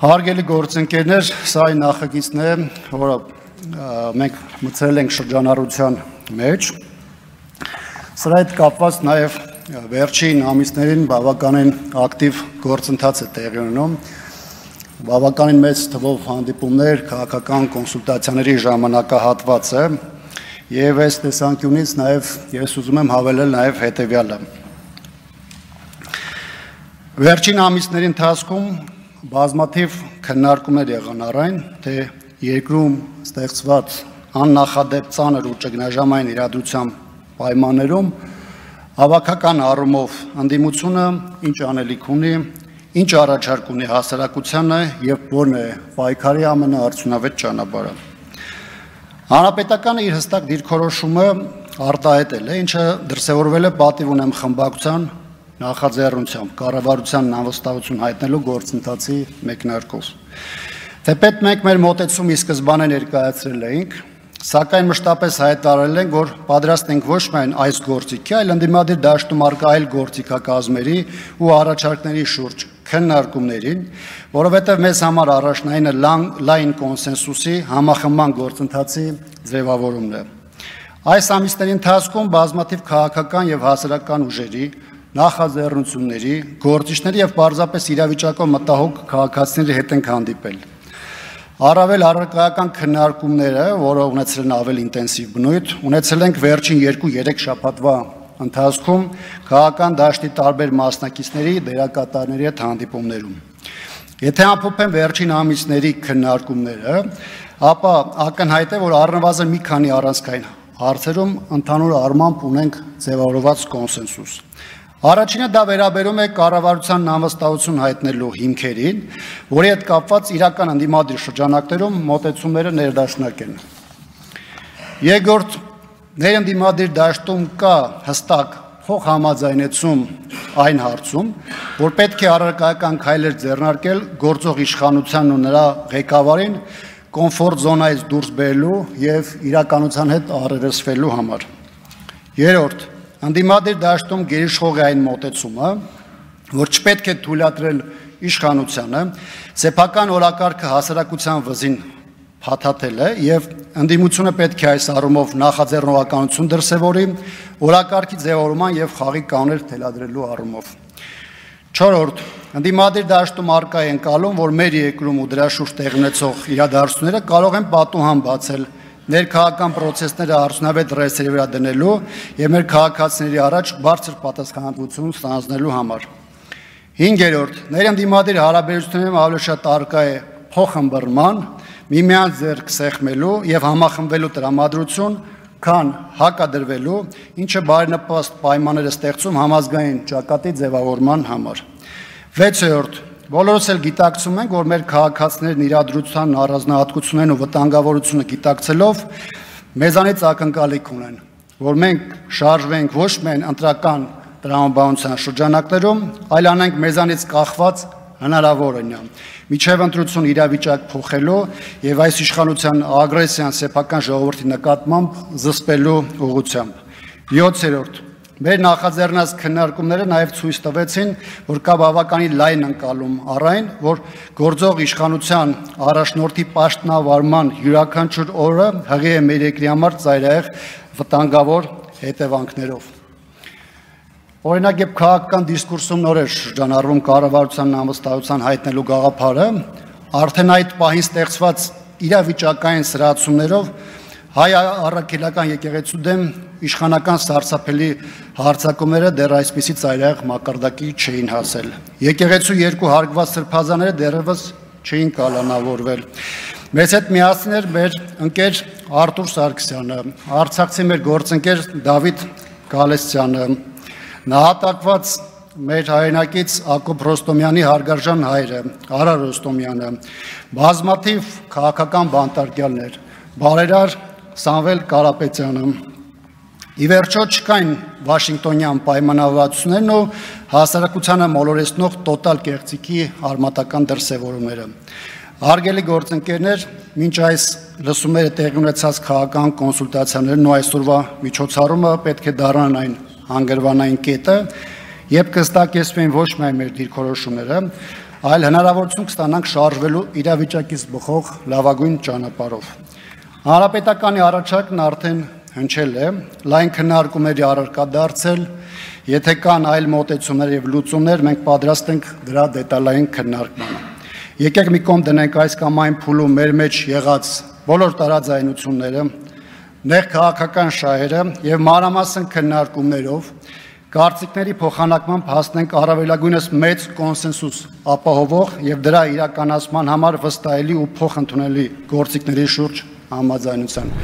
Հարգելի գործընկերներ, սա այն նախագիծն է, որը մենք մտցրել ենք շրջանառության մեջ։ Սրա հետ կապված նաև վերջին ամիսներին բավականին ակտիվ գործընթաց է տեղի ունենում։ Բավականին մեծ թվով հանդիպումներ, քաղաքական կոնսուլտացիաների ժամանակահատված է, եւ այս տեսանկյունից նաև ես ուզում եմ հավելել նաև հետևյալը։ Վերջին ամիսների ընթացքում բազմաթիվ քննարկումներ եղան առայն, թե երկրում ստեղծված աննախադեպ ծանր ու ճգնաժամային իրադրության պայմաններում հավաքական առումով ընդդիմությունը ինչ անելիք ունի, ինչ առաջարկ ունի հասարակությանը եւ որն է պայքարի ամենաարդյունավետ ճանապարհը։ Հանրապետականը իր հստակ դիրքորոշումը արտահայտել է, ինչը դրսևորվել է պատիվ ունեմ խմբակցության նախաձեռնությամբ կառավարության անվստահություն հայտնելու գործընթացի մեկնարկով։ Թեպետ մենք մեր մոտեցումի սկզբանե ներկայացրել էինք, սակայն մշտապես հայտարարել ենք, որ պատրաստ ենք ոչ միայն այս գործիքի, այլ ընդդիմադիր դաշտում առկա այլ գործիքակազմերի ու առաջարկների շուրջ քննարկումներին, որովհետև մեզ համար առաջնայինը լայն կոնսենսուսի համախմբման գործընթացի ձևավորումն է։ Այս ամիսների ընթացքում բազմաթիվ քաղաքական եւ հասարակական ուժերի նախաձեռնությունների, գործիչների եւ պարզապես իրավիճակով մտահոգ քաղաքացիների հետ ենք հանդիպել։ Առավել առարկայական քննարկումները, որը ունեցել են ավելի ինտենսիվ բնույթ, ունեցել ենք վերջին 2-3 շաբաթվա ընթացքում քաղաքական դաշտի տարբեր մասնակիցների, դերակատարների հետ հանդիպումներում։ Եթե ամփոփեմ վերջին ամիսների քննարկումները, ապա ակնհայտ է, որ առնվազն մի քանի առանցքային հարցերում ընդհանուր առմամբ ունենք ձևավորված կոնսենսուս։ Առաջինը դա վերաբերում է կառավարության անվստահություն հայտնելու հիմքերին, որի հետ կապված իրական ընդդիմադիր շրջանակներում մոտեցումները ներդաշնակ են։ Երկրորդ, ներընդդիմադիր դաշտում կա հստակ փոխհամաձայնեցում այն հարցում, որ պետք է առարկայական քայլեր ձեռնարկել գործող իշխանությանն ու նրա ղեկավարին կոմֆորտ զոնայից դուրս բերելու եւ իրականության հետ առերեսվելու համար։ Երրորդ, ընդդիմադիր դաշտում գերիշխող է այն մոտեցումը, որ չպետք է թույլատրել իշխանությանը սեփական օրակարգը հասարակության վզին փաթաթել է եւ ընդդիմությունը պետք է այս առումով նախաձեռնողականություն դրսևորի օրակարգի ձևավորման եւ խաղի կանոններ թելադրելու առումով։ Չորրորդ, ընդդիմադիր դաշտում առկա է ընկալում, որ մեր երկրում ու դրա շուրջ տեղի ունեցող իրադարձությունները կարող են պատուհան բացել ներքաղաքական պրոցեսները արդյունավետ ռեսերի վրա դնելու եւ մեր քաղաքացիների առաջ բարձր պատասխանատվություն ստանձնելու համար։ Հինգերորդ, ներընդդիմադիր հարաբերություններում ավելի շատ առկա է փոխըմբռնման, միմյանց ձեռք սեղմելու եւ համախմբվելու տրամադրություն, քան հակադրվելու, ինչը բարենպաստ պայմաններ է ստեղծում համազգային ճակատի ձևավորման համար։ Վեցերորդ, բոլորս էլ գիտակցում ենք, որ մեր քաղաքացիներն իրադրության առանձնահատկություններն ու վտանգավորությունը գիտակցելով մեզանից ակնկալիք ունեն, որ մենք շարժվենք ոչ միայն ընտրական տրամաբանության շրջանակներում, այլ անենք մեզանից կախված հնարավորինը միջև ընտրություն իրավիճակ փոխելու եւ այս իշխանության ագրեսիան սեփական ժողովրդի նկատմամբ զսպելու ուղղությամբ։ 7-րդ, մեր նախաձեռնած քննարկումները նաև ցույց տվեցին, որ կա բավականին լայն ընկալում առայն, որ գործող իշխանության առաջնորդի պաշտոնավարման յուրաքանչյուր օրը հղի է մեր երկրի համար ծայրահեղ վտանգավոր հետևանքներով։ Օրինակ, երբ քաղաքական դիսկուրսում նոր էր շրջանառվում կառավարության անվստահության հայտնելու գաղափարը, արդեն այդ պահին ստեղծված իրավիճակային սրացումներով հայ առաքելական եկեղեցու դեմ իշխանական սարսափելի հարձակումները դեռ այսպիսի ծայրահեղ մակարդակի չէին հասել։ Եկեղեցու երկու հարգված սրբազանները դեռևս չէին կալանավորվել։ Մեզ հետ միասին էր մեր ընկեր Արտուր Սարգսյանը, արցախցի մեր գործընկեր Դավիթ Գալստյանը, նահատակված մեր հայրենակից Ակոբ Ռոստոմյանի հարգարժան հայրը, Արա Ռոստոմյանը, բազմաթիվ քաղաքական բանտարկյալներ, բարերար Սամվել Կարապետյանը։ Ի վերջո չկային Վաշինգտոնյան պայմանավորվածություններն ու հասարակությանը մոլորեցնող տոտալ կեղծիքի արմատական դրսևորումները։ Հարգելի գործընկերներ, մինչ այս լսումները տեղի ունեցած քաղաքական կոնսուլտացիաներն ու այսօրվա միջոցառումը պետք է դառնան այն հանգրվանային կետը, երբ կստակեցվեն ոչ միայն մեր դիրքորոշումները, այլ հնարավորություն կստանանք շարժվելու իրավիճակից բխող լավագույն ճանապարհով։ Հանրապետականի առաջարկն արդեն հնչել է, լայն քննարկումների առարկա դարձել, եթե կան այլ մոտեցումներ եւ լուծումներ, մենք պատրաստ ենք դրա դետալային քննարկմանը։ Եկեք մի կողմ դնենք այս կամ այն փուլում մեր մեջ եղած բոլոր տարաձայնությունները, նեղ քաղաքական շահերը եւ մանրամասն քննարկումներով կարծիքների փոխանակմամբ հասնենք առավելագույնս մեծ կոնսենսուս ապահովող եւ դրա իրականացման համար վստահելի ու փոխընդունելի գործիքների շուրջ համաձայնության։